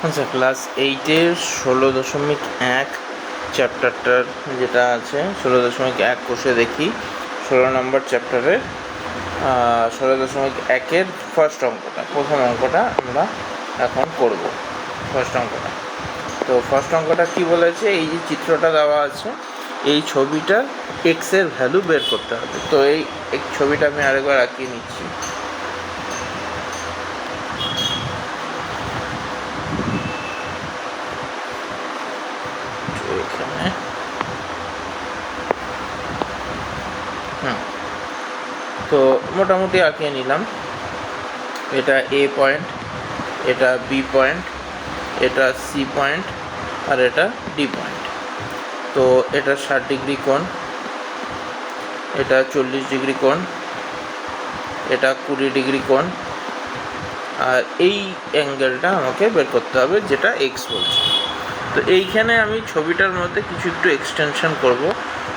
আচ্ছা, ক্লাস 8-এর 16.1 চ্যাপ্টারটার যেটা আছে 16.1 কোষে দেখি 16 নম্বর চ্যাপ্টারের 16.1-এর ফার্স্ট অঙ্কটা, প্রথম অঙ্কটা আমরা এখন করব। ফার্স্ট অঙ্কটা, তো ফার্স্ট অঙ্কটা কী বলেছে, এই যে চিত্রটা দেওয়া আছে, এই ছবিটার এক্সের ভ্যালু বের করতে হবে। তো এই ছবিটা আমি আরেকবার আঁকিয়ে নিচ্ছি। এখানে তো মোটামুটি আঁকিয়ে নিলাম। এটা এ পয়েন্ট, এটা বি পয়েন্ট, এটা সি পয়েন্ট, আর এটা ডি পয়েন্ট। তো এটা 60 ডিগ্রি কোণ, এটা 40 ডিগ্রি কোণ, এটা 20 ডিগ্রি কোণ, আর এই অ্যাঙ্গেলটা আমাকে বের করতে হবে, যেটা এক্স বলছে। তো এইখানে আমি ছবিটার মধ্যে কিছু একটু এক্সটেনশন করব,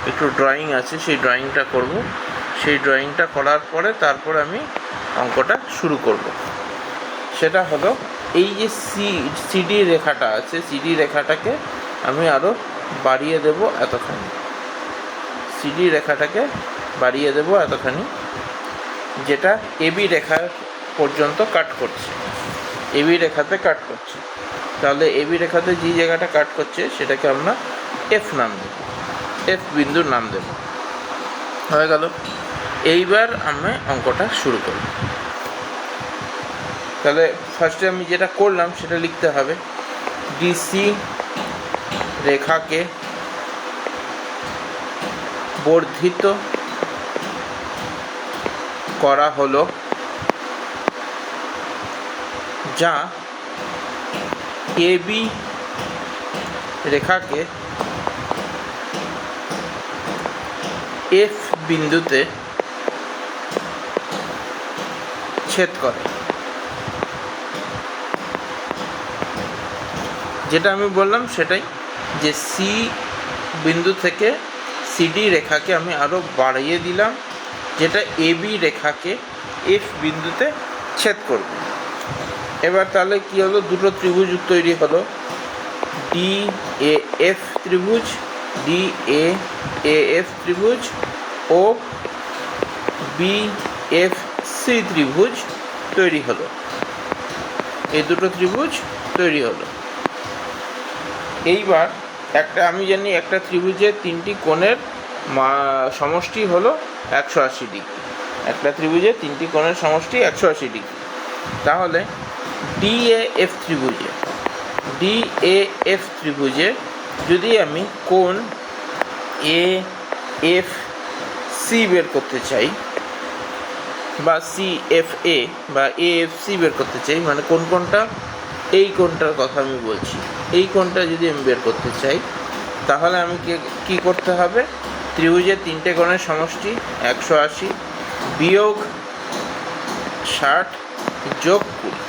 একটু ড্রয়িং আছে, সেই ড্রয়িংটা করব। সেই ড্রয়িংটা করার পরে তারপর আমি অঙ্কটা শুরু করব। সেটা হলো, এই যে সিডি রেখাটা আছে, সিডি রেখাটাকে আমি আরও বাড়িয়ে দেব এতখানি। সিডি রেখাটাকে বাড়িয়ে দেব এতখানি, যেটা এবি রেখা পর্যন্ত কাট করছে, এবি রেখাতে কাট করছে। তাহলে এবি রেখাতে যে জায়গাটা কাট করছে সেটাকে আমরা এফ নাম দেব, এফ বিন্দুর নাম দেব। হয়ে গেল। এইবার আমি অঙ্কটা শুরু করব। তাহলে ফার্স্টে আমি যেটা করলাম সেটা লিখতে হবে। ডিসি রেখাকে বর্ধিত করা হলো, যা এবি রেখাকে এফ বিন্দুতে ছেদ করে। যেটা আমি বললাম সেটাই, যে সি বিন্দু থেকে সিডি রেখাকে আমি আরও বাড়িয়ে দিলাম, যেটা এবি রেখাকে এফ বিন্দুতে ছেদ করবে। এবার তাহলে কী হলো, দুটো ত্রিভুজ তৈরি হলো, ডি এ এফ ত্রিভুজ, ডি এ এফ ত্রিভুজ ও বি এফ সি ত্রিভুজ তৈরি হলো। এই দুটো ত্রিভুজ তৈরি হলো। এইবার আমি জানি একটা ত্রিভুজের তিনটি কোণের সমষ্টি হলো 180 ডিগ্রি। একটা ত্রিভুজের তিনটি কোণের সমষ্টি 180 ডিগ্রি। তাহলে ডিএএফ ত্রিভুজে যদি আমি কোণ এ এফ সি বের করতে চাই, বা সি এফ এ বা এ এফ সি বের করতে চাই, মানে কোনটা, এই কোণটার কথা আমি বলছি, এই কোণটা যদি আমি বের করতে চাই, তাহলে আমি কী করতে হবে, ত্রিভুজের তিনটে কোণের সমষ্টি 180 বিয়োগ 60 যোগ 20।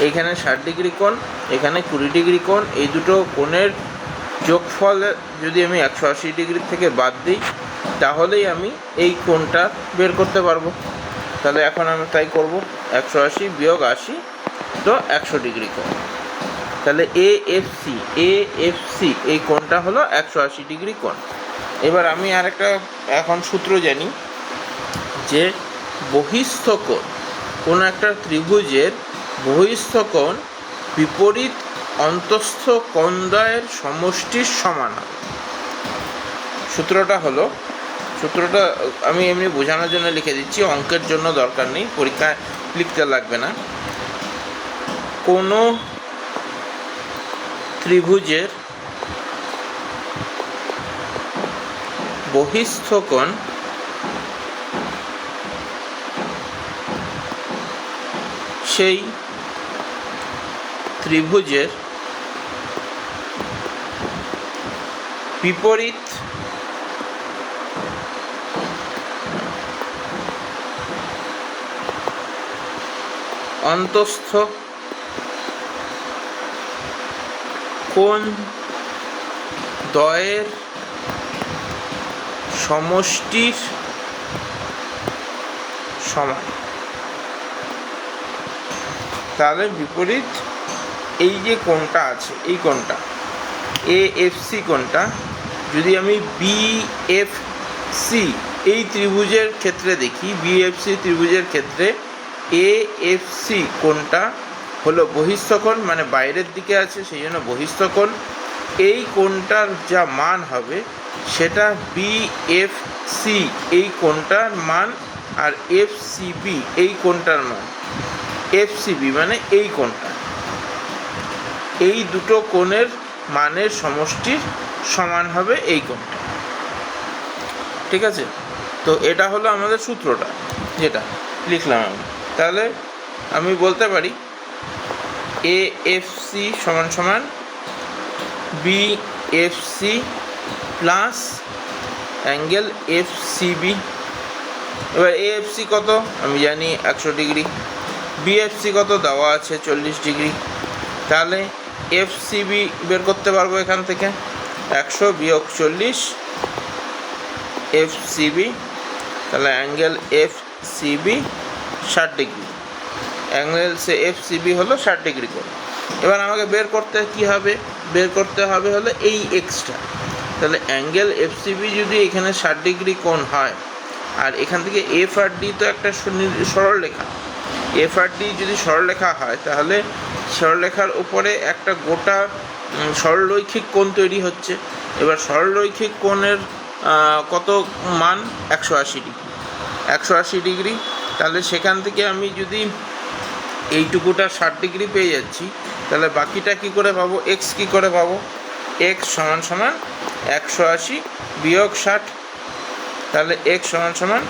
এইখানে 60 ডিগ্রি কোণ, এখানে 20 ডিগ্রি কোণ, এই দুটো কোণের যোগফল যদি আমি 180 ডিগ্রি থেকে বাদ দিই, তাহলেই আমি এই কোণটা বের করতে পারবো। তাহলে এখন আমি তাই করব, 180 বিয়োগ 80, তো 100 ডিগ্রি কোণ। তাহলে এ এফ সি এই কোণটা হলো 180 ডিগ্রি কোণ। এবার আমি আরেকটা এখন সূত্র জানি, যে বহিস্থ কোণ, কোনো একটা ত্রিভুজের বহিস্থ কোণ বিপরীত অন্তস্থ কোণদ্বয়ের সমষ্টির সমান হবে। সূত্রটা আমি এমনি বোঝানোর জন্য লিখে দিচ্ছি, অঙ্কের জন্য দরকার নেই, পরীক্ষায় লিখতে লাগবে না। কোনো ত্রিভুজের বহিস্থ কোণ সেই ত্রিভুজের বিপরীত অন্তস্থ কোণ দ্বয়ের সমষ্টির সমান। তাহলে বিপরীত এই যে কোণটা আছে, এই কোণটা এএফসি কোণটা যদি আমি বিএফসি এই ত্রিভুজের ক্ষেত্রে দেখি, বিএফসি ত্রিভুজের ক্ষেত্রে এএফসি কোণটা হলো বহিস্থ কোণ, মানে বাইরের দিকে আছে, সেই জন্য বহিস্থ কোণ। এই কোণটার যা মান হবে সেটা বিএফসি এই কোণটার মান, আর এফসিবি এই কোণটার মান, এফসিবি মানে এই কোণটা, এই দুটো কোণের মানের সমষ্টির সমান হবে এই কোণটা। ঠিক আছে, তো এটা হলো আমাদের সূত্রটা যেটা লিখলাম আমি। তাহলে আমি বলতে পারি এএফসি সমান সমান বিএফসি প্লাস অ্যাঙ্গেল এফসিবি। এবার এএফসি কত আমি জানি 100 ডিগ্রি, বিএফসি কত দেওয়া আছে 40 ডিগ্রি। তাহলে এফসিবি বের করতে পারবো এখান থেকে, 100 বিয়োগ 40 এফসিবি, তাহলে অ্যাঙ্গেল এফসিবি 60 ডিগ্রি, অ্যাঙ্গেল সে এফসিবি হলো 60 ডিগ্রি করে। এবার আমাকে বের করতে কি হবে, বের করতে হবে হলো এই এক্সটা। তাহলে অ্যাঙ্গেল এফসিবি যদি এখানে 60 ডিগ্রি কোণ হয়, আর এখান থেকে এফ আর ডি তো একটা সরলরেখা, এফ আর ডি যদি সরলরেখা হয় তাহলে সরলরেখার উপরে একটা গোটা সরলরৈখিক কোণ তৈরি হচ্ছে। এবার সরলরৈখিক কোণের কত মান 180 ডিগ্রি, 180 ডিগ্রি। তাহলে সেখান থেকে আমি যদি এইটুকুটা 60 ডিগ্রি পেয়ে যাচ্ছি, তাহলে বাকিটা কি করে পাবো, এক্স কি করে পাবো, এক্স সমান সমান 180 বিয়োগ 60, তাহলে এক্স সমান সমান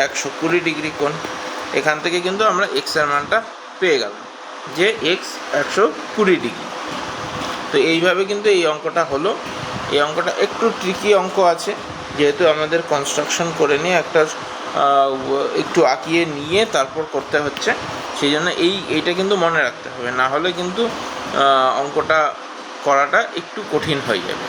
120 ডিগ্রি কোণ। এখান থেকে কিন্তু আমরা এক্সের মানটা পেয়ে গেলাম যে এক্স 120 ডিগ্রি। তো এইভাবে কিন্তু এই অঙ্কটা হলো। এই অঙ্কটা একটু ট্রিকি অঙ্ক আছে, যেহেতু আমাদের কনস্ট্রাকশন করে নিয়ে একটা একটু আঁকিয়ে নিয়ে তারপর করতে হচ্ছে, সেই জন্য এইটা কিন্তু মনে রাখতে হবে, না হলে কিন্তু অঙ্কটা করাটা একটু কঠিন হয়ে যাবে।